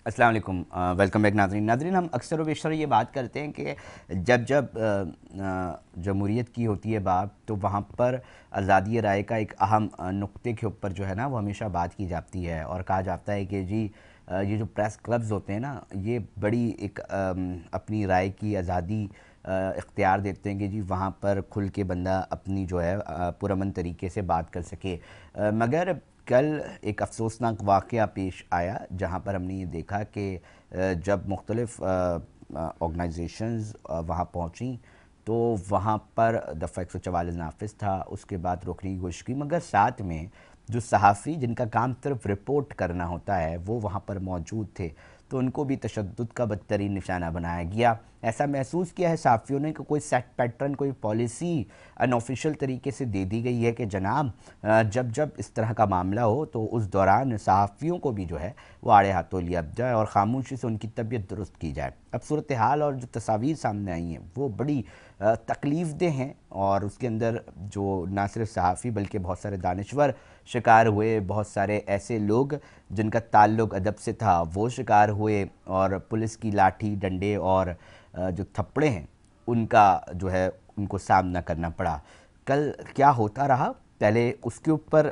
अस्सलाम वालेकुम। Welcome back नाज़रीन। हम अक्सर व बेशतर ये बात करते हैं कि जब जब जमहूरियत की होती है बात, तो वहाँ पर आज़ादी राय का एक अहम नुक्ते के ऊपर जो है ना वो हमेशा बात की जाती है और कहा जाता है कि जी ये जो प्रेस क्लब्स होते हैं ना, ये बड़ी एक अपनी राय की आज़ादी इख्तियार देते हैं कि जी वहाँ पर खुल के बंदा अपनी जो है पुरअमन तरीके से बात कर सके। मगर कल एक अफसोसनाक वाक़या पेश आया जहाँ पर हमने ये देखा कि जब मुख्तलिफ़ ऑर्गेनाइजेशंस वहाँ पहुँची, तो वहाँ पर दफ़ा 144 नाफिज था, उसके बाद रोकने की कोशिश की, मगर साथ में जो सहाफ़ी जिनका काम सिर्फ रिपोर्ट करना होता है वो वहाँ पर मौजूद थे, तो उनको भी तशद्दुद का बदतरीन निशाना बनाया गया। ऐसा महसूस किया है सहाफ़ियों ने कि कोई सेट पैटर्न, कोई पॉलिसी अनऑफिशियल तरीके से दे दी गई है कि जनाब जब जब इस तरह का मामला हो तो उस दौरान सहाफ़ियों को भी जो है वो आड़े हाथों लिया जाए और ख़ामोशी से उनकी तबीयत दुरुस्त की जाए। अब सूरत हाल और जो तस्वीर सामने आई हैं वो बड़ी तकलीफ़ दह हैं और उसके अंदर जो ना सिर्फ सहाफ़ी बल्कि बहुत सारे दानश्वर शिकार हुए, बहुत सारे ऐसे लोग जिनका ताल्लुक़ अदब से था वो शिकार हुए और पुलिस की लाठी डंडे और जो थप्पड़े हैं उनका जो है उनको सामना करना पड़ा। कल क्या होता रहा, पहले उसके ऊपर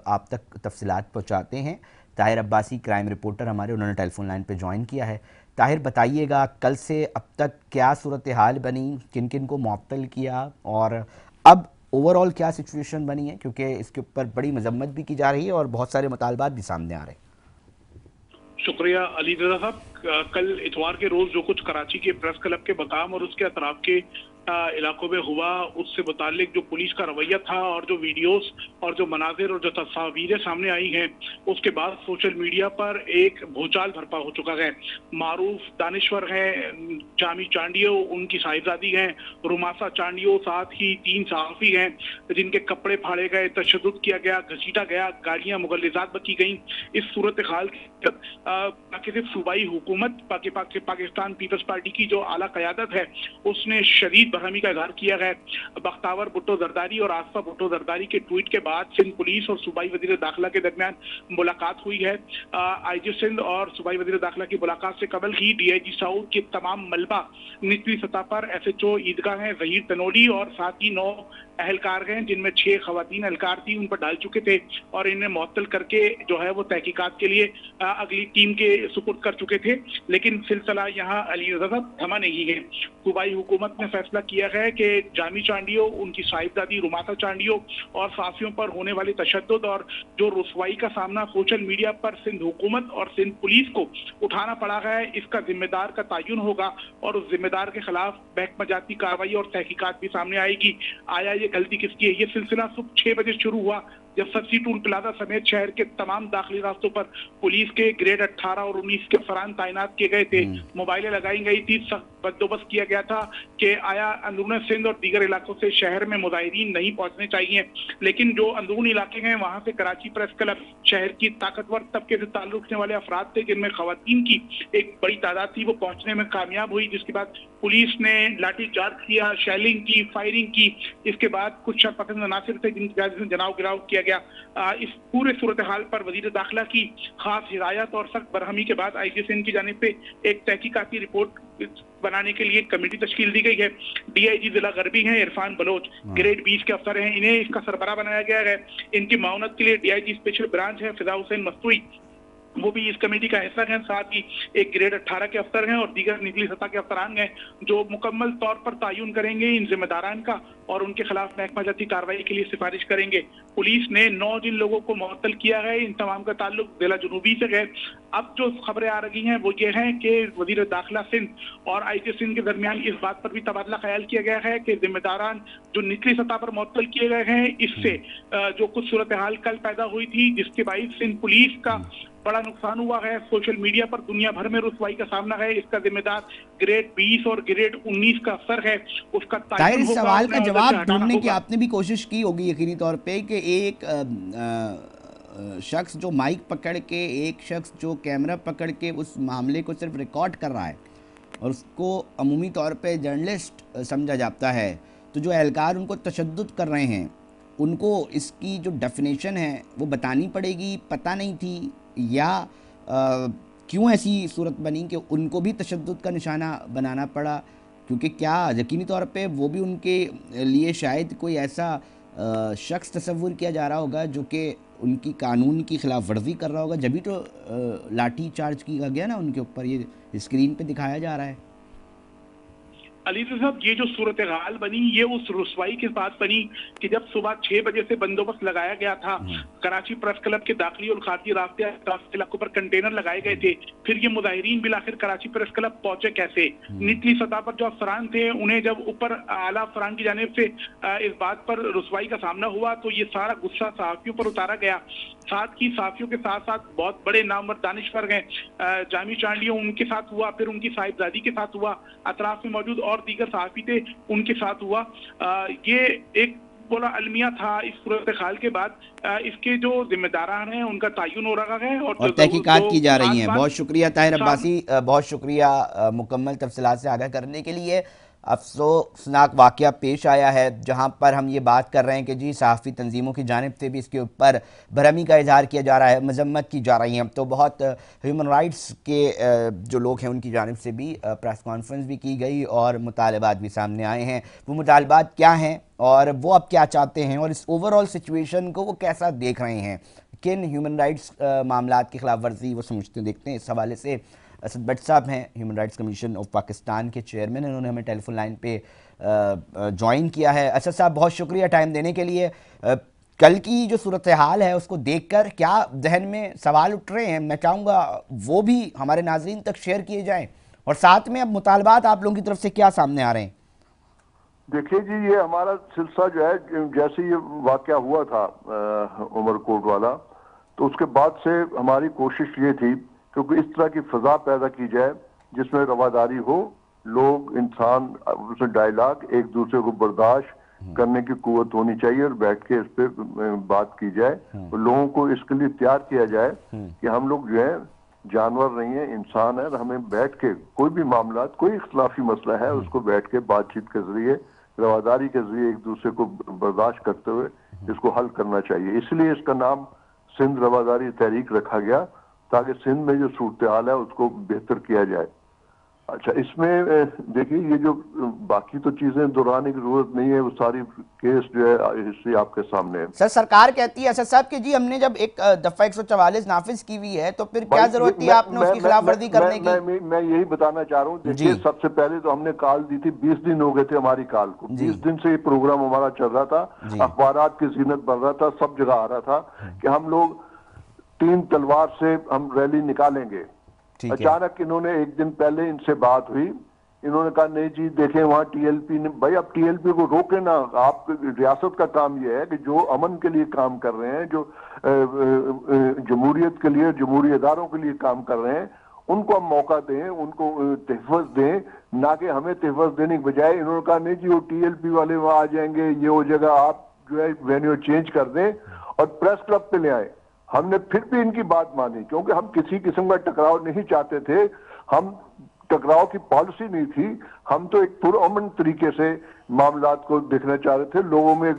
आप तक तफसीलात पहुँचाते हैं। ताहिर अब्बासी क्राइम रिपोर्टर हमारे, उन्होंने टेलीफोन लाइन पे ज्वाइन किया है। ताहिर, बताइएगा कल से अब तक क्या सूरत हाल बनी, किन किन को मुअत्तल किया और अब ओवरऑल क्या सिचुएशन बनी है, क्योंकि इसके ऊपर बड़ी मजम्मत भी की जा रही है और बहुत सारे मुतालबात भी सामने आ रहे हैं। शुक्रिया अली रजा साहब। कल इतवार के रोज जो कुछ कराची के प्रेस क्लब के मकाम और उसके अतराफ के इलाकों में हुआ, उससे मुतालिक जो पुलिस का रवैया था और जो वीडियोस और जो मनाजिर और जो तस्वीरें सामने आई हैं, उसके बाद सोशल मीडिया पर एक भूचाल भरपा हो चुका है। मारूफ दानिश्वर हैं जामी चांडियो, उनकी साहिबजादी हैं रुमासा चांडियो, साथ ही 3 सहाफी हैं जिनके कपड़े फाड़े गए, तशद्दुद किया गया, घसीटा गया, गाड़ियां मुगल्लिजात बकी गई। इस सूरत हाल सिर्फ सूबाई हुकूमत पाकिस्तान पीपल्स पार्टी की जो आला क़यादत है उसने शदीद बरहमी का इजहार किया है। बख्तावर भुट्टो जरदारी और आसफा भुट्टो जरदारी के ट्वीट के बाद सिंध पुलिस और सूबाई वजीर दाखिला के दरमियान मुलाकात हुई है। IG सिंध और सूबाई वजीर दाखिला की मुलाकात से कबल ही DIG साउथ के तमाम मलबा निचली सतह पर SHO ईदगाह हैं जहीर तनोली और साथ ही 9 अहलकार हैं जिनमें 6 खवातीन एहलकार थी, उन पर डाल चुके थे और इन्हें मुअत्तल करके जो है वो तहकीकात के लिए अगली टीम के सुपुर्द कर चुके थे। लेकिन सिलसिला यहाँ अली रज़ा साहब थमा नहीं है। सूबाई हुकूमत ने फैसला किया है कि जामी चांडियो, उनकी साहिबजादी रुमासा चांडियो और साफियों पर होने वाले तशद्दुद और जो रुसवाई का सामना सोशल मीडिया पर सिंध हुकूमत और सिंध पुलिस को उठाना पड़ा है, इसका जिम्मेदार का तयन होगा और उस जिम्मेदार के खिलाफ महकमा जाती कार्रवाई और तहकीकात भी सामने आएगी। आया ये गलती किसकी है? ये सिलसिला सुबह 6 बजे शुरू हुआ जब सब्जी टूल प्लाजा समेत शहर के तमाम दाखिली रास्तों पर पुलिस के ग्रेड 18 और 19 के फरान तैनात किए गए थे। मोबाइलें लगाई गई थी, सख्त बंदोबस्त किया गया था कि आया अंदरून सिंध और दीगर इलाकों से शहर में मुजाहिरीन नहीं पहुंचने चाहिए। लेकिन जो अंदरूनी इलाके हैं वहां से कराची प्रेस क्लब, शहर की ताकतवर तबके से ताल्लुक रखने वाले अफराद थे जिनमें खवातीन की एक बड़ी तादाद थी, वो पहुंचने में कामयाब हुई। जिसके बाद पुलिस ने लाठीचार्ज किया, शेलिंग की, फायरिंग की। इसके बाद कुछ शरपसंद अनासिर थे जिनके जनाव गिराव किया गया। इस पूरे सूरत हाल पर वजीर दाखिला की खास हिदायत और सख्त बरहमी के बाद IG सिंध की जानिब से एक तहकीकाती रिपोर्ट बनाने के लिए कमेटी तश्कील दी गई है। DIG जिला गरबी हैं इरफान बलोच, ग्रेड 20 के अफसर हैं, इन्हें इसका सरबराह बनाया गया है। इनकी माउनत के लिए DIG स्पेशल ब्रांच है फिजा हुसैन मस्तूई, वो भी इस कमेटी का हिस्सा हैं। साथ ही एक ग्रेड 18 के अफसर हैं और दीगर निचली सतह के अफसरान हैं जो मुकम्मल तौर पर तयन करेंगे इन जिम्मेदारान का और उनके खिलाफ महकमा जाती कार्रवाई के लिए सिफारिश करेंगे। पुलिस ने 9 जिन लोगों को मुअत्तल किया है, इन तमाम का ताल्लुक जिला जुनूबी से है। अब जो खबरें आ रही हैं वो ये हैं कि वजीर दाखिला सिंध और IG सिंध के दरमियान इस बात पर भी तबादला ख्याल किया गया है कि जिम्मेदारान जो निचली सतह पर मुअत्तल किए गए हैं, इससे जो कुछ सूरत हाल कल पैदा हुई थी जिसके बाइस सिंध पुलिस का बड़ा नुकसान हुआ है, सोशल मीडिया पर दुनिया भर में रुसवाई का सामना है, इसका जिम्मेदार ग्रेड 20 और ग्रेड 19 का अफसर है, उसका ताहिर, इस सवाल का जवाब ढूंढने की होगा। आपने भी कोशिश की होगी यकीनी तौर पे कि एक शख्स जो माइक पकड़ के, एक शख्स जो कैमरा पकड़ के उस मामले को सिर्फ रिकॉर्ड कर रहा है और उसको अमूमी तौर पे जर्नलिस्ट समझा जाता है, तो जो एहलकार उनको तशद्दुद कर रहे हैं उनको इसकी जो डेफिनेशन है वो बतानी पड़ेगी, पता नहीं थी या क्यों ऐसी सूरत बनी कि उनको भी तशद्दुद का निशाना बनाना पड़ा? क्योंकि क्या यकीनी तौर पे वो भी उनके लिए शायद कोई ऐसा शख्स तस्वुर किया जा रहा होगा जो कि उनकी कानून की खिलाफ वर्जी कर रहा होगा, जभी तो लाठी चार्ज किया गया ना उनके ऊपर, ये स्क्रीन पे दिखाया जा रहा है। अली साहब, ये जो सूरत हाल बनी ये उस रुसवाई के साथ बनी कि जब सुबह 6 बजे से बंदोबस्त लगाया गया था, कराची प्रेस क्लब के दाखिली और खारजी रास्ते इलाकों पर कंटेनर लगाए गए थे, फिर ये मुजाहिरीन बिलाखिर कराची प्रेस क्लब पहुंचे कैसे? निचली सतह पर जो अफसरान थे उन्हें जब ऊपर आला अफसरान की जानिब से इस बात पर रुसवाई का सामना हुआ तो ये सारा गुस्सा सहाफियों पर उतारा गया। साथ ही सहाफियों के साथ साथ बहुत बड़े नामवर दानिशवर हैं, जामी चांडियों उनके साथ हुआ, फिर उनकी साहिबजादी के साथ हुआ, अतराफ में मौजूद और दीगर सहाफी थे उनके साथ हुआ। ये एक बोला अलमिया था। इस सूरत हाल के बाद इसके जो जिम्मेदारान हैं उनका तयन हो रहा है और तहकीकात की जा रही हैं। बहुत शुक्रिया ताहिर अब्बासी, बहुत शुक्रिया मुकम्मल तफसीलात से आगाह करने के लिए। अफसोसनाक वाक़या पेश आया है जहां पर हम ये बात कर रहे हैं कि जी सहाफ़ी तंजीमों की जानिब से भी इसके ऊपर बरहमी का इजहार किया जा रहा है, मजम्मत की जा रही है। तो बहुत ह्यूमन राइट्स के जो लोग हैं उनकी जानिब से भी प्रेस कॉन्फ्रेंस भी की गई और मुतालबात भी सामने आए हैं। वो मुतालबात क्या हैं और वो अब क्या चाहते हैं और इस ओवरऑल सिचुएशन को वो कैसा देख रहे हैं, किन ह्यूमन राइट्स मामलात की खिलाफ वर्जी वो समझते देखते हैं। इस हवाले से असद भट्ट साहब हैं, human rights commission of Pakistan के चेयरमैन, इन्होंने हमें टेलीफोन लाइन पे ज्वाइन किया है। असद साहब, बहुत शुक्रिया टाइम देने के लिए। कल की जो सूरत हाल है उसको देखकर क्या जहन में सवाल उठ रहे हैं, मैं चाहूँगा वो भी हमारे नाजरीन तक शेयर किए जाएं, और साथ में अब मुतालबात आप लोगों की तरफ से क्या सामने आ रहे हैं। देखिए जी, ये हमारा सिलसिला जो है, जैसे ये वाकया हुआ था उमरकोट वाला, तो उसके बाद से हमारी कोशिश ये थी क्योंकि इस तरह की फिजा पैदा की जाए जिसमें रवादारी हो, लोग इंसान उसमें डायलॉग एक दूसरे को बर्दाश्त करने की कुव्वत होनी चाहिए और बैठ के इस पे बात की जाए और लोगों को इसके लिए तैयार किया जाए कि हम लोग जो है जानवर नहीं है, इंसान है, और हमें बैठ के कोई भी मामला, कोई इख्तलाफी मसला है उसको बैठ के बातचीत के जरिए, रवादारी के जरिए एक दूसरे को बर्दाश्त करते हुए इसको हल करना चाहिए। इसलिए इसका नाम सिंध रवादारी तहरीक रखा गया ताकि सिंध में जो सूरत हाल है उसको बेहतर किया जाए। अच्छा, इसमें देखिए ये जो बाकी तो चीजें दोहराने की जरूरत नहीं है, वो सारी केस जो है हिस्ट्री आपके सामने है। सर, सरकार कहती है असद साहब कि जी हमने जब एक दफा 144 नाफिज की हुई है तो फिर क्या जरूरत थी आपने उसकी खिलाफवर्जी करने की? मैं यही बताना चाह रहा हूँ। देखिए, सबसे पहले तो हमने कॉल दी थी, 20 दिन हो गए थे हमारी कॉल को, 20 दिन से ये प्रोग्राम हमारा चल रहा था, अखबारात की जीनत बढ़ रहा था, सब जगह आ रहा था कि हम लोग 3 तलवार से हम रैली निकालेंगे। अचानक इन्होंने एक दिन पहले इनसे बात हुई, इन्होंने कहा नहीं जी देखें वहां टीएलपी ने, भाई अब टीएलपी को रोके ना, आप रियासत का काम यह है कि जो अमन के लिए काम कर रहे हैं, जो जमहूरियत के लिए, जमहूरी इदारों के लिए काम कर रहे हैं, उनको हम मौका दें, उनको तहफ़्फ़ुज़ दें, ना कि हमें तहफ़्फ़ुज़ देने के बजाय इन्होंने कहा नहीं जी वो टीएलपी वाले वहां आ जाएंगे, ये हो जाएगा, आप जो है वेन्यू चेंज कर दें और प्रेस क्लब पे ले आए। हमने फिर भी इनकी बात मानी क्योंकि हम किसी किस्म का टकराव नहीं चाहते थे, हम टकराव की पॉलिसी नहीं थी, हम तो एक पुरअमन तरीके से मामलात को देखना चाह रहे थे, लोगों में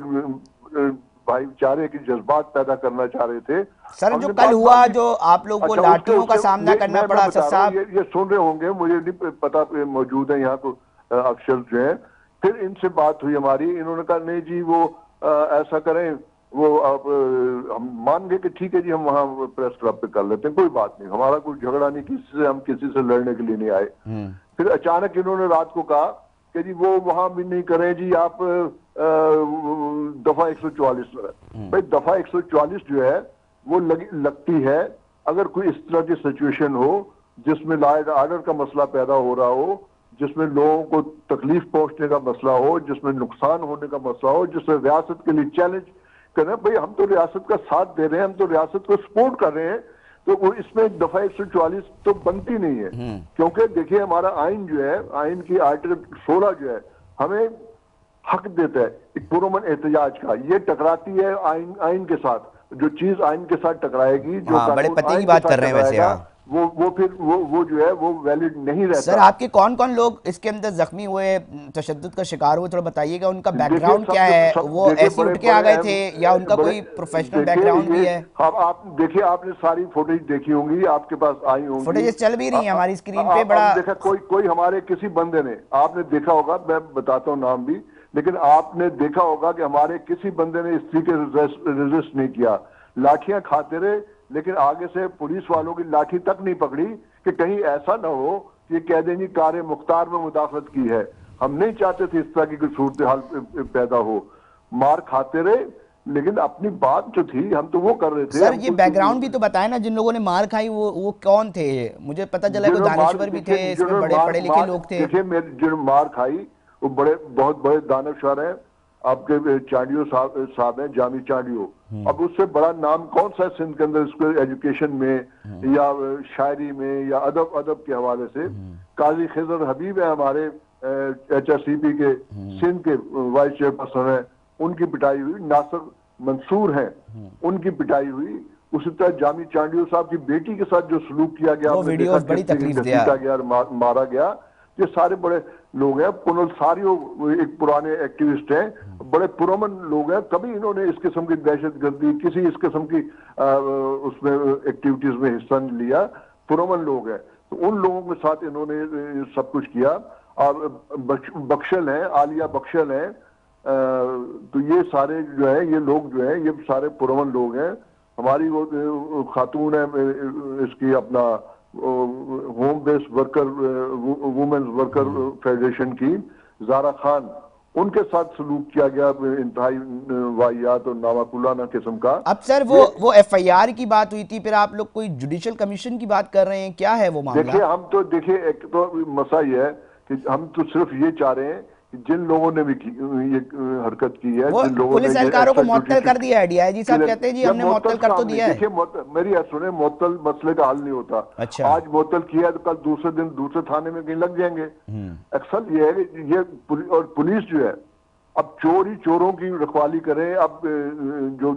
भाईचारे के जज्बात पैदा करना चाह रहे थे। सर, जो कल हुआ, जो आप लोगों को लाठियों का सामना करना पड़ा, साहब ये सुन रहे होंगे, मुझे नहीं पता, मौजूद है यहाँ तो अफसर जो है। फिर इनसे बात हुई हमारी, इन्होंने कहा नहीं जी वो ऐसा करें, वो आप हम मान गए कि ठीक है जी हम वहाँ प्रेस क्लब पे कर लेते हैं, कोई बात नहीं, हमारा कोई झगड़ा नहीं, किसी से हम किसी से लड़ने के लिए नहीं आए। फिर अचानक इन्होंने रात को कहा कि जी वो वहां भी नहीं करें जी, आप दफा 144 में। भाई दफा 144 जो है वो लगती है अगर कोई इस तरह की सिचुएशन हो जिसमें लॉ एंड ऑर्डर का मसला पैदा हो रहा हो, जिसमें लोगों को तकलीफ पहुंचने का मसला हो, जिसमें नुकसान होने का मसला हो, जिसमें रियासत के लिए चैलेंज करें। भाई हम तो रियासत का साथ दे रहे हैं, हम तो रियासत को सपोर्ट कर रहे हैं, तो वो इसमें दफा 144 तो बनती नहीं है। क्योंकि देखिए हमारा आइन जो है, आइन की आर्टिकल 16 जो है हमें हक देता है एक पुरअमन एहतजाज का। ये टकराती है आइन के साथ, जो चीज आइन के साथ टकराएगी, जो बड़े पते की बात कर रहे हैं वैसे, फिर वो जो है वो वैलिड नहीं रहता। सर आपके कौन कौन लोग इसके अंदर जख्मी हुए, तशद्दुद का शिकार हुए, थोड़ा बताइएगा, उनका देखिए बैकग्राउंड क्या है, वो देखिए ऐसे बड़े उठ के आ बड़े गए थे या उनका बड़े कोई प्रोफेशनल देखिए बैकग्राउंड ये भी है? आप देखिए, आपने सारी फुटेज देखी होंगी, आपके पास आई होंगी, फुटेजेस चल भी रही है हमारी स्क्रीन पे, बड़ा अब देखा कोई हमारे किसी बंदे ने, आपने देखा होगा, मैं बताता हूँ नाम भी, लेकिन आपने देखा होगा कि हमारे किसी बंदे ने इस तरीके से रेजिस्ट नहीं किया, लाठियां खाते रहे, लेकिन आगे से पुलिस वालों की लाठी तक नहीं पकड़ी कि कहीं ऐसा ना हो कि कह दें जी कार मुख्तार में मुदाखलत की है। हम नहीं चाहते थे इस तरह की कोई सूरत हाल पैदा हो। मार खाते रहे, लेकिन अपनी बात जो थी हम तो वो कर रहे थे। सर ये बैकग्राउंड भी तो बताए ना, जिन लोगों ने मार खाई वो कौन थे? मुझे पता चला कोई दानश्वर भी थे इसमें, बड़े पढ़े लिखे लोग थे। देखिए मेरे जो मार खाई वो बहुत बड़े दानश्वर हैं, आपके चांडियो साहब हैं, जामी चांडियो। अब उससे बड़ा नाम कौन सा है सिंध के अंदर, इसको एजुकेशन में या शायरी में या अदब के हवाले से? काजी खिजर हबीब है हमारे HRCP के सिंध के वाइस चेयरपर्सन है, उनकी पिटाई हुई। नासिर मंसूर हैं, उनकी पिटाई हुई। उसी तरह जामी चांडियो साहब की बेटी के साथ जो सलूक किया गया, वो वीडियोस बड़ी तकलीफ दिया गया, मारा गया, ये सारे बड़े लोग हैं। पुनल सारियो एक पुराने एक्टिविस्ट हैं, बड़े पुरअमन लोग हैं, कभी इन्होंने इस किस्म की दहशतगर्दी, किसी इस किस्म की उसमें एक्टिविटीज में हिस्सा नहीं लिया, पुरअमन लोग हैं। तो उन लोगों के साथ इन्होंने सब कुछ किया। और बख्शल हैं, आलिया बख्शल हैं, तो ये सारे जो है, ये लोग जो है, ये सारे पुरअमन लोग हैं। हमारी वो खातून है इसकी अपना home based worker women's worker federation की जारा खान, उनके साथ सलूक किया गया इंतहाई वाहियात और नावाकुलाना किस्म का। अब सर वो FIR की बात हुई थी, फिर आप लोग कोई जुडिशियल कमीशन की बात कर रहे हैं, क्या है वो मामला? देखिए हम तो एक तो मसला ये है कि हम तो सिर्फ ये चाह रहे हैं कि जिन लोगों ने भी ये हरकत की है, जिन लोगों पुलिस एहलकारों को मुअत्तल कर दिया है। DIG साहब कहते हैं जी हमने मुअत्तल कर तो दिया है। देखिए मेरी बात सुने, मुअत्तल मसले का हल नहीं होता। अच्छा। आज मुअत्तल किया तो कल दूसरे दिन दूसरे थाने में कहीं लग जाएंगे। अक्सर ये है कि ये पुलिस जो है अब चोरों की रखवाली करे, अब जो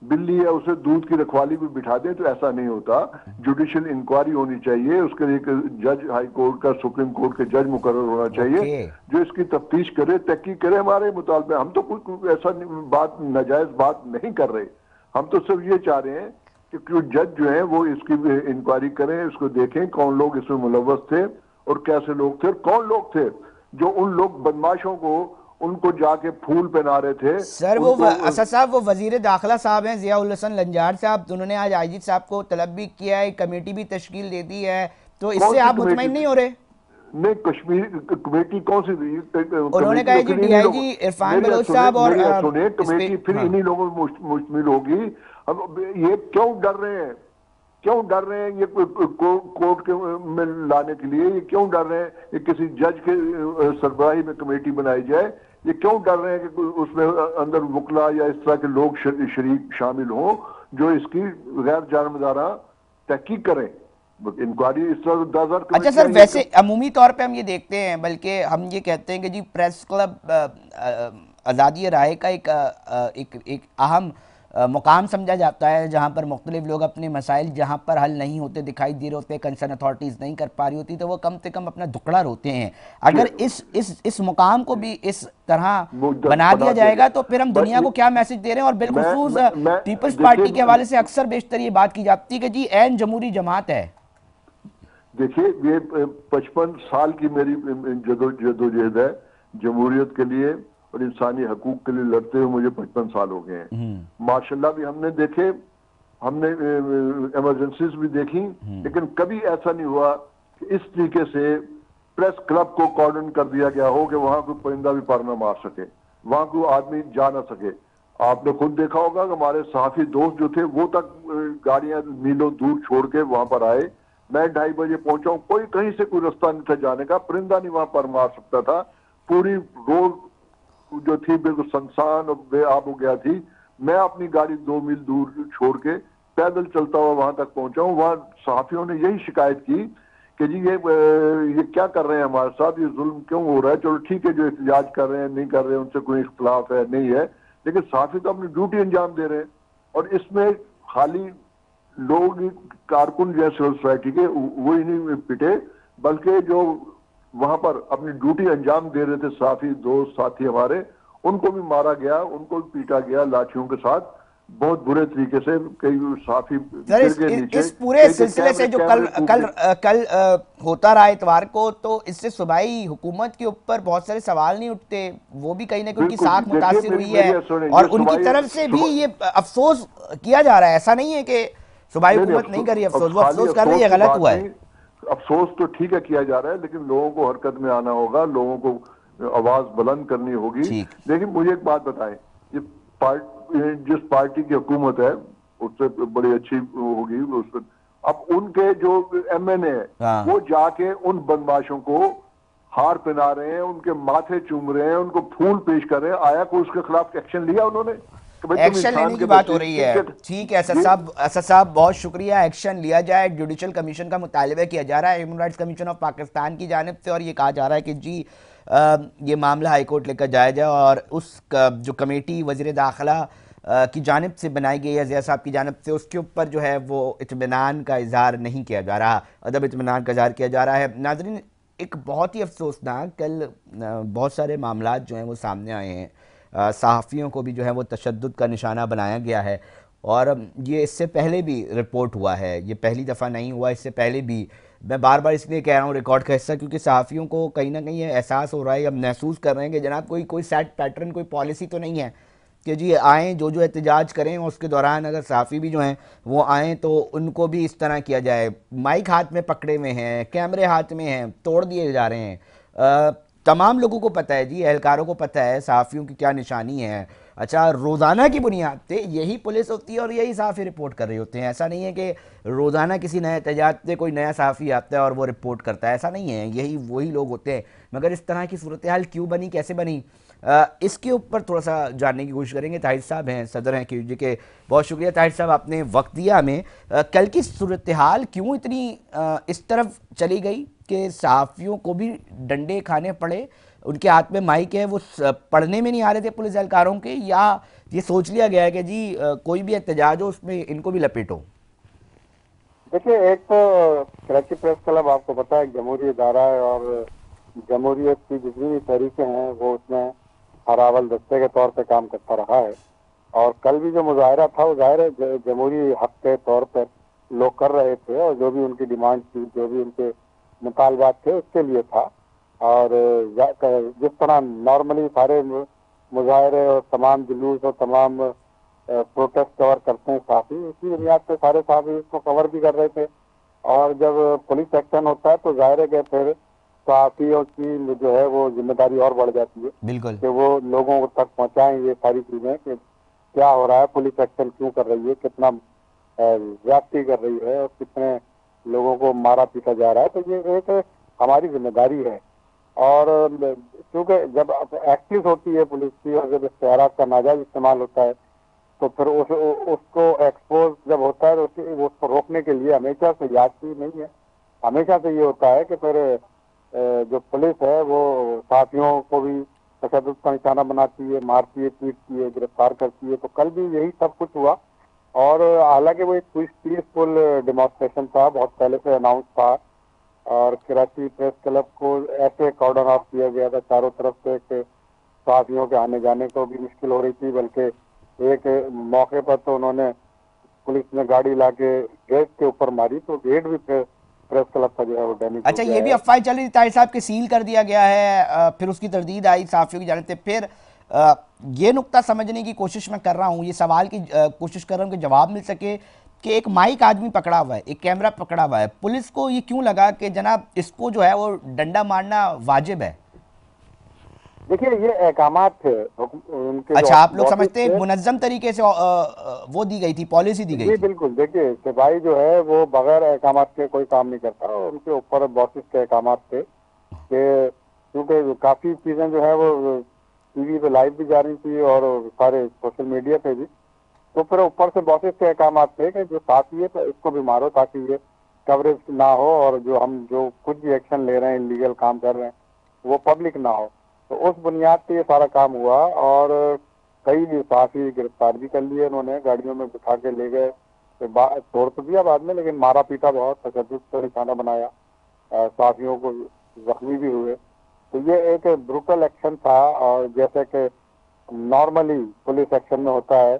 बिल्ली है उसे दूध की रखवाली भी बिठा दें, तो ऐसा नहीं होता। जुडिशियल इंक्वायरी होनी चाहिए, उसके लिए एक जज हाई कोर्ट का, सुप्रीम कोर्ट के जज मुकर्रर होना चाहिए जो इसकी तफ्तीश करे, तहकीक करे हमारे मुतालबे। हम तो कोई ऐसा बात नाजायज बात नहीं कर रहे, हम तो सिर्फ ये चाह रहे हैं कि जज जो है वो इसकी इंक्वायरी करें, इसको देखें कौन लोग इसमें मुलव्वस थे और कैसे लोग थे और कौन लोग थे जो उन लोग बदमाशों को उनको जाके फूल पहना रहे थे। सर वो असद साहब, वो वजीर दाखिला साहब हैं जियाउल हसन लंजार साहब, उन्होंने आज IG साहब को तलब भी किया है, कमेटी भी तश्कील दे दी है, तो इससे आप मुतमईन नहीं हो रहे? नहीं, कश्मीर कमेटी कौन सी? उन्होंने कहा जी DIG इरफान बलोच साहब और सुने कमेटी फिर इन्हीं लोगों में मुश्तमिल होगी। अब ये क्यों डर रहे हैं, ये कोर्ट के में लाने के लिए? ये क्यों डर रहे हैं ये किसी जज के सरबराही में कमेटी बनाई जाए? ये क्यों डर रहे हैं कि उसमें अंदर वकला या इस तरह के लोग शरीक शामिल हों जो इसकी गैर जानबदारा तहकीक करें, इंक्वायरी इस तरह? अच्छा सर, वैसे अमूमी तौर पे हम ये देखते हैं, बल्कि हम ये कहते हैं कि जी प्रेस क्लब आज़ादी राय का एक अहम मुकाम समझा जाता है, जहाँ पर मुख्तलिफ लोग अपने मसाइल जहाँ पर हल नहीं होते दिखाई दे रहे होते, कंसर्न अथॉरिटीज़ नहीं कर पा रही होती, तो वो कम से कम अपना दुखड़ा रोते हैं। अगर इस मुकाम को भी इस तरह बना दिया जाएगा तो फिर हम दुनिया को क्या मैसेज दे रहे हैं? और बिलखुसूस पीपल्स पार्टी के हवाले से अक्सर बेशतर ये बात की जाती है कि जी ऐन जमहूरी जमात है। देखिए ये 55 साल की मेरी जदोजहद है जमहूरियत के लिए और इंसानी हकूक के लिए लड़ते हुए मुझे 55 साल हो गए हैं। माशाल्लाह भी हमने देखे, हमने इमरजेंसीज भी देखी, लेकिन कभी ऐसा नहीं हुआ कि इस तरीके से प्रेस क्लब को कॉर्डन कर दिया गया हो कि वहां कोई परिंदा भी पर न मार सके, वहां कोई आदमी जा ना सके। आपने खुद देखा होगा कि हमारे सहाफी दोस्त जो थे वो तक गाड़ियां मीलों दूर छोड़ के वहां पर आए। मैं 2:30 बजे पहुंचा हूं, कोई कहीं से कोई रास्ता नहीं था जाने का, परिंदा नहीं वहां पर मार सकता था। पूरी रोड जो थी बिल्कुल सुनसान और बेआब हो गया थी। मैं अपनी गाड़ी 2 मील दूर छोड़ के पैदल चलता हुआ वहां तक पहुंचा हूं। वहां सहाफियों ने यही शिकायत की कि जी ये क्या कर रहे हैं हमारे साथ, ये जुल्म क्यों हो रहा है? चलो ठीक है, जो एहतजाज कर रहे हैं नहीं कर रहे हैं उनसे कोई इख्तलाफ है नहीं है, लेकिन सहाफी तो अपनी ड्यूटी अंजाम दे रहे हैं। और इसमें खाली लोग कारकुन जो है सिविल सोसाइटी के वो ही नहीं पिटे, बल्कि जो वहां पर अपनी ड्यूटी अंजाम दे रहे थे साथी दोस्त साथी हमारे, उनको भी मारा गया, उनको भी पीटा गया लाठियों के साथ बहुत बुरे तरीके से। कई साथी सर गिर गए नीचे। इस पूरे सिलसिले से जो कल कल कल होता रहा इतवार को, तो इससे सूबाई हुकूमत के ऊपर बहुत सारे सवाल नहीं उठते? वो भी कहीं ना कहीं उनकी साख मुतासिर हुई है और उनकी तरफ से भी ये अफसोस किया जा रहा है। ऐसा नहीं है कि सूबाई हुकूमत नहीं कर रही अफसोस, वो अफसोस कर रही है, गलत हुआ है। अफसोस तो ठीक है किया जा रहा है, लेकिन लोगों को हरकत में आना होगा, लोगों को आवाज बुलंद करनी होगी। लेकिन मुझे एक बात बताएं, ये जिस पार्टी की हुकूमत है उससे बड़ी अच्छी होगी उससे, अब उनके जो एमएनए है वो जाके उन बदमाशों को हार पहना रहे हैं, उनके माथे चूम रहे हैं, उनको फूल पेश कर रहे हैं। आया कोई उसके खिलाफ एक्शन लिया उन्होंने? एक्शन लेने की बात हो रही है। ठीक है असद साहब बहुत शुक्रिया। एक्शन लिया जाए, जुडिशल कमीशन का मुतालबा किया जा रहा है human rights commission of Pakistan की जानिब से, और ये कहा जा रहा है कि जी ये मामला हाईकोर्ट लेकर जाया जाए और उस जो कमेटी वज़ीर दाखिला की जानिब से बनाई गई है ज़िया साहब की जानिब से, उसके ऊपर जो है वो इत्मीनान का इजहार नहीं किया जा रहा, अदब इत्मीनान का इजहार किया जा रहा है। नाज़रीन, एक बहुत ही अफसोसनाक कल बहुत सारे मामला जो हैं वो सामने आए हैं। सहाफ़ियों को भी जो है वो तशद्दुद का निशाना बनाया गया है, और ये इससे पहले भी रिपोर्ट हुआ है, ये पहली दफ़ा नहीं हुआ, इससे पहले भी। मैं बार बार इसलिए कह रहा हूँ रिकॉर्ड का हिस्सा, क्योंकि सहाफ़ियों को कहीं ना कहीं ये एहसास हो रहा है, अब महसूस कर रहे हैं कि जनाब कोई सेट पैटर्न, कोई पॉलिसी तो नहीं है कि जी आएँ जो एहतजाज करें और उसके दौरान अगर सहाफ़ी भी जो हैं वो आएँ तो उनको भी इस तरह किया जाए। माइक हाथ में पकड़े हुए हैं, कैमरे हाथ में हैं, तोड़ दिए जा रहे हैं। तमाम लोगों को पता है जी, एहलकारों को पता है सहाफ़ियों की क्या निशानी है। अच्छा, रोज़ाना की बुनियाद पे यही पुलिस होती है और यही सहाफ़ी रिपोर्ट कर रहे होते हैं। ऐसा नहीं है कि रोज़ाना किसी नए एहतजाज से कोई नया सहाफ़ी आता है और वो रिपोर्ट करता है, ऐसा नहीं है, यही वही लोग होते हैं। मगर इस तरह की सूरत हाल क्यों बनी, कैसे बनी, इसके ऊपर थोड़ा सा जानने की कोशिश करेंगे। ताहिर साहब हैं, सदर हैं QUG के। बहुत शुक्रिया ताहिर साहब, आपने वक्त दिया हमें। कल की सूरत हाल क्यों इतनी इस तरफ चली गई कि सहाफ़ियों को भी डंडे खाने पड़े? उनके हाथ में माइक है, वो पढ़ने में नहीं आ रहे थे पुलिस एहलकारों के, या ये सोच लिया गया है कि जी कोई भी एहतजाज हो उसमें इनको भी लपेटो? देखिए, एक तो कराची प्रेस क्लब आपको पता है जमहूरी इदारा है, और जमहूरियत की जितनी भी तहरीकें हैं वो उसमें हरावल दस्ते के तौर पे काम करता रहा है। और कल भी जो मुजाहरा था वो ज़ाहिर है जमहूरी हक के तौर पर लोग कर रहे थे, और जो भी उनकी डिमांड थी, जो भी उनके मुतालबात थे उसके लिए था। और जिस तरह नॉर्मली सारे मुजाहरे और तमाम जुलूस और तमाम प्रोटेस्ट कवर करते हैं साथी, उसी बुनियाद पे सारे साथी उसको कवर भी कर रहे थे। और जब पुलिस एक्शन होता है तो जाहिर है कि फिर साथियों की जो है वो जिम्मेदारी और बढ़ जाती है, बिल्कुल, कि वो लोगों तक पहुंचाएं ये सारी चीजें कि क्या हो रहा है, पुलिस एक्शन क्यों कर रही है, कितना ज्यादती कर रही है और कितने लोगों को मारा पीटा जा रहा है। तो ये एक हमारी जिम्मेदारी है। और क्योंकि जब एक्टिव होती है पुलिस की और जब इख्तियारात का नाजायज इस्तेमाल होता है तो फिर उसको एक्सपोज जब होता है तो उसको रोकने के लिए हमेशा से याची नहीं है, हमेशा से ये होता है कि फिर जो पुलिस है वो साथियों को भी तशद्दुद का निशाना बनाती है, मारती है, पीटती है, गिरफ्तार करती है। तो कल भी यही सब कुछ हुआ। और हालांकि वो एक पीसफुल डेमोन्स्ट्रेशन था, बहुत पहले से अनाउंस था, और कराची प्रेस क्लब को ऐसे कॉर्डन ऑफ किया गया था चारों तरफ से कि साथियों के आने जाने को भी मुश्किल हो रही थी। बल्कि एक मौके पर तो उन्होंने पुलिस ने गाड़ी लाके गेट के ऊपर मारी, तो गेट भी प्रेस क्लब का जो है वो डैमेज। अच्छा, ये भी अफवाह चल रही थी ताहिर साहब के सील कर दिया गया है, फिर उसकी तरदीद आई सहाफ़ियों की जानिब से। फिर ये नुक्ता समझने की कोशिश मैं कर रहा हूँ, ये सवाल की कोशिश कर रहा हूँ कि जवाब मिल सके कि एक माइक आदमी पकड़ा हुआ है, एक कैमरा पकड़ा हुआ है, पुलिस को ये क्यों लगा कि जनाब इसको जो है वो डंडा मारना वाजिब है? देखिए, ये अहकामात थे उनके। अच्छा, आप लोग समझते हैं मुनज़्ज़म तरीके से वो दी गई थी, पॉलिसी दी गई थी? बिल्कुल। देखिए, सिपाही जो है वो बगैर अहकामात के कोई काम नहीं करता, उनके ऊपर बॉसेस के अहकामात थे कि क्योंकि काफ़ी चीज़ें जो है वो टीवी पे लाइव भी जा रही थी और सारे सोशल मीडिया पे भी, तो फिर ऊपर से बॉसेस के अहकामात थे कि जो साथी है तो इसको भी मारो ताकि ये कवरेज ना हो, और जो कुछ भी एक्शन ले रहे हैं, इलीगल काम कर रहे हैं, वो पब्लिक ना हो। तो उस बुनियाद पे ये सारा काम हुआ, और कई साथी गिरफ्तार भी कर लिए उन्होंने, गाड़ियों में बिठा के ले गए छोड़ तो दिया बाद में, लेकिन मारा पीटा बहुत, तशद्दुद पर निशाना बनाया, साथियों को जख्मी भी हुए। तो ये एक ब्रूटल एक्शन था, और जैसे कि नॉर्मली पुलिस एक्शन में होता है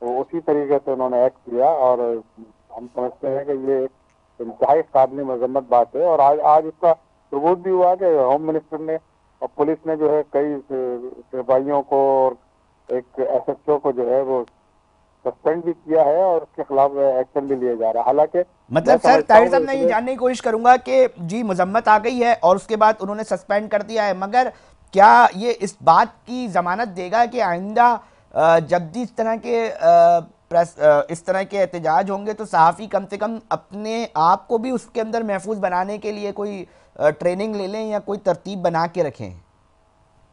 तो उसी तरीके से उन्होंने एक्ट किया, और हम समझते हैं कि ये इंतहाई काबिल मजम्मत बात है। और आज आज इसका सबूत भी हुआ कि होम मिनिस्टर ने और पुलिस ने जो है कई सिपाहियों को और एक एसएचओ को जो है वो सस्पेंड भी किया है, और उसके खिलाफ एक्शन भी लिया जा रहा है। हालांकि मतलब सर ताहिर साहब, मैं ये जानने की कोशिश करूंगा कि जी मजम्मत आ गई है और उसके बाद उन्होंने सस्पेंड कर दिया है, मगर क्या ये इस बात की जमानत देगा कि आइंदा जब भी इस तरह के इस तरह के एहतजाज होंगे तो सहाफ़ी कम से कम अपने आप को भी उसके अंदर महफूज बनाने के लिए कोई ट्रेनिंग ले लें या कोई तरतीब बना के रखें?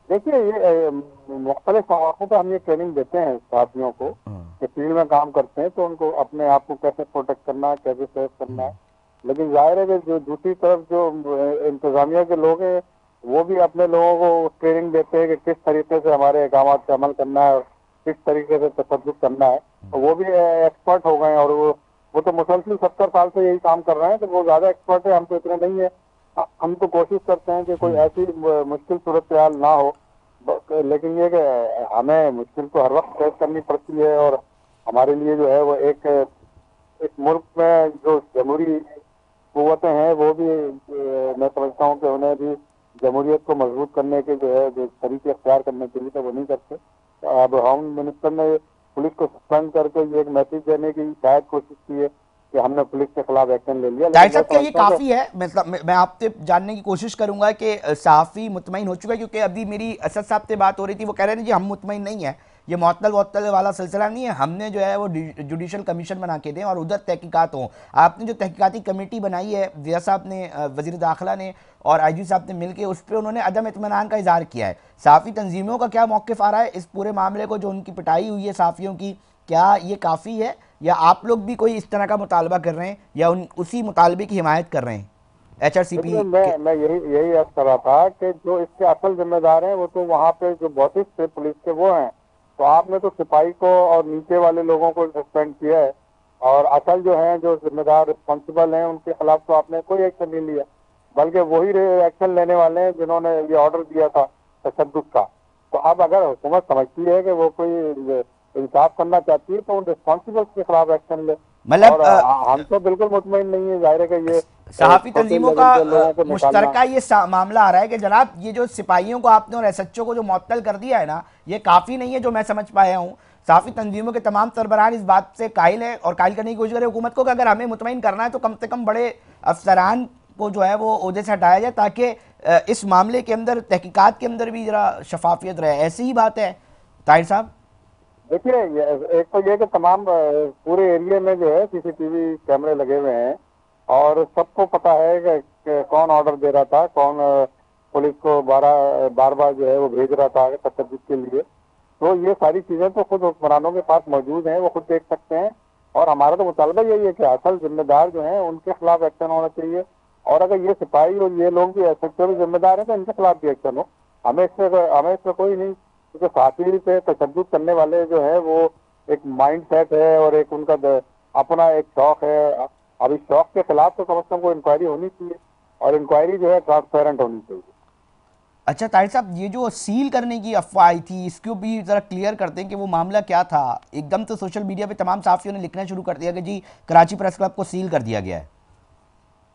देखिए, ये मुख्तलिफ मौक़ों पर हम ये ट्रेनिंग देते हैं साथियों को कि फील्ड में काम करते हैं तो उनको अपने आप को कैसे प्रोटेक्ट करना है, कैसे सेव करना है। लेकिन जाहिर है कि जो दूसरी तरफ जो इंतजामिया के लोग हैं वो भी अपने लोगों को ट्रेनिंग देते हैं कि किस तरीके से हमारे अहकाम पे अमल करना है और किस तरीके से तशद्दुद करना है। तो वो भी एक्सपर्ट हो गए हैं, और वो तो मुसलसल 70 साल से यही काम कर रहे हैं, तो वो ज्यादा एक्सपर्ट है, हम तो इतने नहीं है। हम तो कोशिश करते हैं कि कोई ऐसी मुश्किल सूरत हाल ना हो, लेकिन ये कि हमें मुश्किल तो हर वक्त फेस करनी पड़ती है। और हमारे लिए जो है वो एक मुल्क में जो जमहूरी कुव्वतें हैं वो भी मैं समझता हूँ कि उन्हें भी जमहूरियत को मजबूत करने के जो है जो तरीके अख्तियार करने के लिए तो वो नहीं करते। अब होम मिनिस्टर ने पुलिस को सस्पेंड करके ये एक मैसेज देने की शायद कोशिश की है कि हमने पुलिस के खिलाफ एक्शन ले लिया। ताहिर साहब, क्या ये काफ़ी है? मतलब मैं आपसे जानने की कोशिश करूंगा कि सहाफ़ी मुतमईन हो चुका है, क्योंकि अभी मेरी असद साहब से बात हो रही थी, वो कह रहे हैं जी हम मुतमईन नहीं है, ये मुअत्तल वाला सिलसिला नहीं है, हमने जो है वो जुडिशल कमीशन बना के दें और उधर तहकीकात हों। आपने जो तहकीकाती कमेटी बनाई है, ज़िया साहब ने, वज़ीर दाखिला ने और आईजी साहब ने मिलकर, उस पर उन्होंने अदम इत्मीनान का इजहार किया है। सहाफ़ी तंजीमों का क्या मौक़िफ़ आ रहा है इस पूरे मामले को, जो उनकी पिटाई हुई है सहाफ़ियों की, क्या ये काफ़ी है या आप लोग भी कोई इस तरह का मुतालबा कर रहे हैं या उसी मुतालबे की हिमायत कर रहे हैं HRCP? मैं यही अर्ज कर रहा था कि जो इसके असल जिम्मेदार हैं वो तो वहाँ पे जो बॉसेस थे पुलिस के वो हैं। तो आपने तो सिपाही को और नीचे वाले लोगों को सस्पेंड किया है, और असल जो हैं जो जिम्मेदार रिस्पॉन्सिबल हैं उनके खिलाफ तो आपने कोई एक्शन नहीं लिया, बल्कि वही एक्शन लेने वाले हैं जिन्होंने ये ऑर्डर दिया था तशद्दुद का। तो अब अगर हुकूमत समझती है कि वो कोई इंसाफ करना चाहती है तो उन रिस्पॉन्सिबल के खिलाफ एक्शन ले। मतलब हम तो बिल्कुल मुतमईन नहीं है, जाहिर है कि ये सहाफ़ी तंजीमों का मुश्तरका ये मामला आ रहा है कि जनाब ये जो सिपाहियों को आपने और SHO को जो मुअत्तल कर दिया है ना, ये काफ़ी नहीं है जो मैं समझ पाया हूँ। सहाफ़ी तंजीमों के तमाम सरबराहान इस बात से कायल है और कायल करने की कोशिश करें हुकूमत को कि अगर हमें मुतमईन करना है तो कम से कम बड़े अफसरान को जो है वो ओहदे से हटाया जाए ताकि इस मामले के अंदर तहकीकात के अंदर भी जरा शफाफियत रहे। ऐसी ही बात है ताहिर साहब? देखिए, एक तो ये कि तमाम पूरे एरिया में जो है CCTV कैमरे लगे हुए हैं, और सबको पता है कि कौन ऑर्डर दे रहा था, कौन पुलिस को बार बार जो है वो भेज रहा था तशद्दुद के लिए। तो ये सारी चीजें तो खुद हुक्मरानों के पास मौजूद हैं, वो खुद देख सकते हैं। और हमारा तो मुतालबा यही है कि असल जिम्मेदार जो है उनके खिलाफ एक्शन होना चाहिए, और अगर ये सिपाही और ये लोग भी SHO भी जिम्मेदार है तो इनके खिलाफ भी एक्शन हो। हमें इससे कोई नहीं, क्योंकि साथी पे तशद्दुद करने वाले जो है वो एक माइंड सेट है और एक उनका अपना एक शौक है। अब इस शौक के खिलाफ तो कम से कम कोई इंक्वायरी होनी चाहिए, और इंक्वायरी जो है ट्रांसपेरेंट होनी चाहिए। अच्छा ताहिर साहब, ये जो सील करने की अफवाह आई थी इसको भी जरा क्लियर करते हैं कि वो मामला क्या था? एकदम तो सोशल मीडिया पे तमाम साफियों ने लिखना शुरू कर दिया कि जी कराची प्रेस क्लब को सील कर दिया गया है।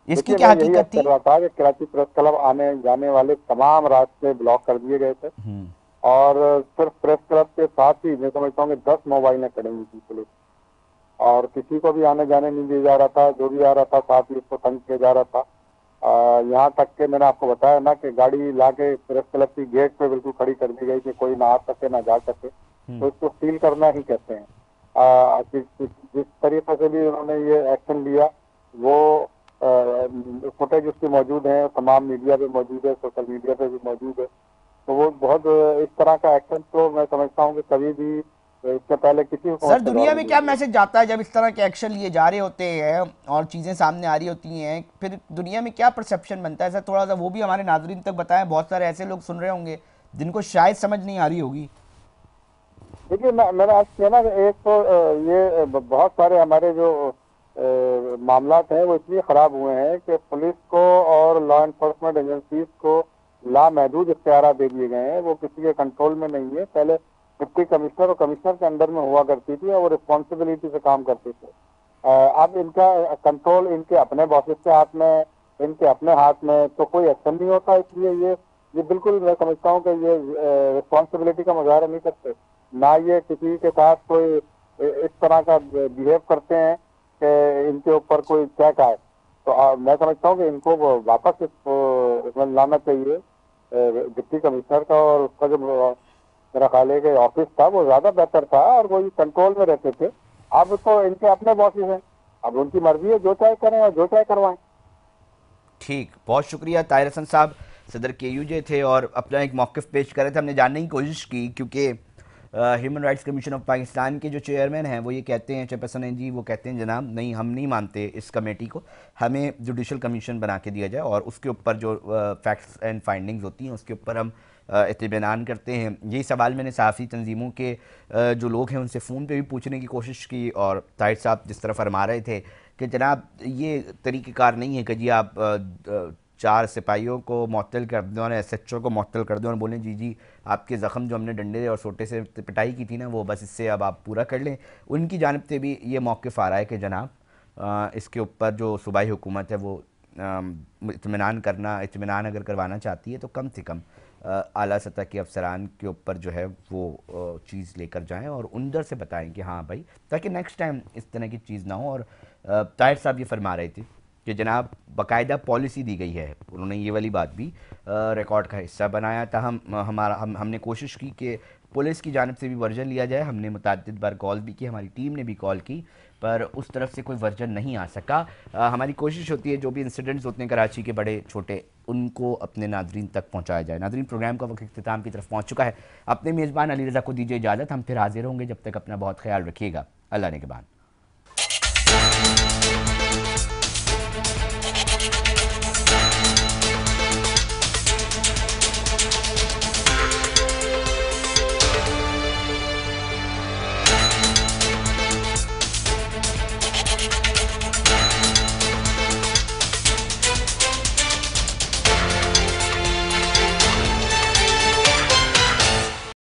इसकी क्या हकीकत थी? रहा था कि कराची प्रेस क्लब आने जाने वाले तमाम रास्ते ब्लॉक कर दिए गए थे, और सिर्फ प्रेस क्लब के साथ ही मैं समझता हूँ 10 मोबाइलें खड़ी हुई थी पुलिस, और किसी को भी आने जाने नहीं दिया जा रहा था। जो भी आ रहा था साथ ही उसको तंग किया जा रहा था। यहाँ तक के मैंने आपको बताया ना कि गाड़ी लाके प्रेस क्लब की गेट पे बिल्कुल खड़ी कर दी गई कि कोई ना आ सके ना जा सके। तो इसको सील करना ही कहते हैं। जिस तरीके से भी उन्होंने ये एक्शन लिया, वो फुटेज उसकी मौजूद है, तमाम मीडिया पे मौजूद है, सोशल मीडिया पे भी मौजूद है। तो वो बहुत इस तरह का एक्शन तो मैं समझता हूँ कि कभी भी इससे पहले किसी को। सर दुनिया में क्या मैसेज जाता है जब इस तरह के एक्शन लिए जा रहे होते हैं और चीज़ें सामने आ रही होती हैं, फिर दुनिया में क्या परसेप्शन बनता है सर? थोड़ा सा वो भी हमारे नाज़रीन तक बताएं, बहुत सारे ऐसे लोग सुन रहे होंगे जिनको शायद समझ नहीं आ रही होगी। देखिए मैंने आज किया ना कि एक तो ये बहुत सारे हमारे जो मामलात हैं वो इसलिए खराब हुए हैं कि पुलिस को और लॉ एनफोर्समेंट एजेंसीज को लामहदूद इख्तियार दे दिए गए हैं। वो किसी के कंट्रोल में नहीं है। पहले डिप्टी कमिश्नर और कमिश्नर के अंडर में हुआ करती थी और वो रिस्पॉन्सिबिलिटी से काम करते थे। अब इनका कंट्रोल इनके अपने बॉसेस के हाथ में, इनके अपने हाथ में, तो कोई एक्शन नहीं होता। इसलिए ये बिल्कुल मैं समझता हूँ कि ये रिस्पॉन्सिबिलिटी का मुजाहरा नहीं करते, ना ये किसी के साथ कोई इस तरह का बिहेव करते हैं कि इनके ऊपर कोई चेक आए। तो मैं समझता हूँ कि इनको वो वापस इसमें लाना चाहिए। डिप्टी कमिश्नर का और उसका जो मेरा ख्याल है कि ऑफिस था वो ज्यादा बेहतर था और वो कंट्रोल में रहते थे। अब तो इनके अपने बॉसेस हैं, अब उनकी मर्जी है, जो चाहे करें और जो चाहे करवाएं। ठीक, बहुत शुक्रिया ताहिर हसन साहब, सदर KUJ थे और अपना एक मौक़िफ़ पेश कर रहे थे। हमने जानने की कोशिश की क्योंकि human rights commission of Pakistan के जो चेयरमैन हैं वो ये कहते हैं, चेयरपर्सन हैं जी, वो कहते हैं जनाब नहीं, हम नहीं मानते इस कमेटी को, हमें जुडिशल कमीशन बना के दिया जाए और उसके ऊपर जो फैक्ट्स एंड फाइंडिंग्स होती हैं उसके ऊपर हम इत्मीनान करते हैं। यही सवाल मैंने सहाफ़ी तंजीमों के जो लोग हैं उनसे फ़ोन पे भी पूछने की कोशिश की और ताहिर साहब जिस तरह फरमा रहे थे कि जनाब ये तरीक़ेकार नहीं है कि जी आप 4 सिपाहियों को मुअत्तल कर दें और SHO को मुअत्तल कर दें और बोलें जी जी आपके ज़ख़म जो हमने डंडे और सोटे से पिटाई की थी ना वो बस इससे अब आप पूरा कर लें। उनकी जानिब से भी ये मौक़िफ़ आ रहा है कि जनाब इसके ऊपर जो सूबाई हुकूमत है वो इत्मीनान अगर करवाना चाहती है तो कम से कम आला सतह के अफसरान के ऊपर जो है वो चीज़ लेकर जाएं और उनदर से बताएं कि हाँ भाई, ताकि नेक्स्ट टाइम इस तरह की चीज़ ना हो। और ताहिर साहब ये फरमा रहे थे कि जनाब बाकायदा पॉलिसी दी गई है, उन्होंने ये वाली बात भी रिकॉर्ड का हिस्सा बनाया था। हमने कोशिश की कि पुलिस की जानिब से भी वर्जन लिया जाए, हमने मुतअद्दिद बार कॉल भी की, हमारी टीम ने भी कॉल की, पर उस तरफ से कोई वर्जन नहीं आ सका। हमारी कोशिश होती है जो भी इंसिडेंट्स होते हैं कराची के बड़े छोटे उनको अपने नादरीन तक पहुंचाया जाए। नादरीन, प्रोग्राम का वक्त इख्तिताम की तरफ पहुंच चुका है। अपने मेज़बान अली रज़ा को दीजिए इजाज़त, हम फिर हाजिर होंगे। जब तक अपना बहुत ख्याल रखिएगा। अल्लाह ने के बाद।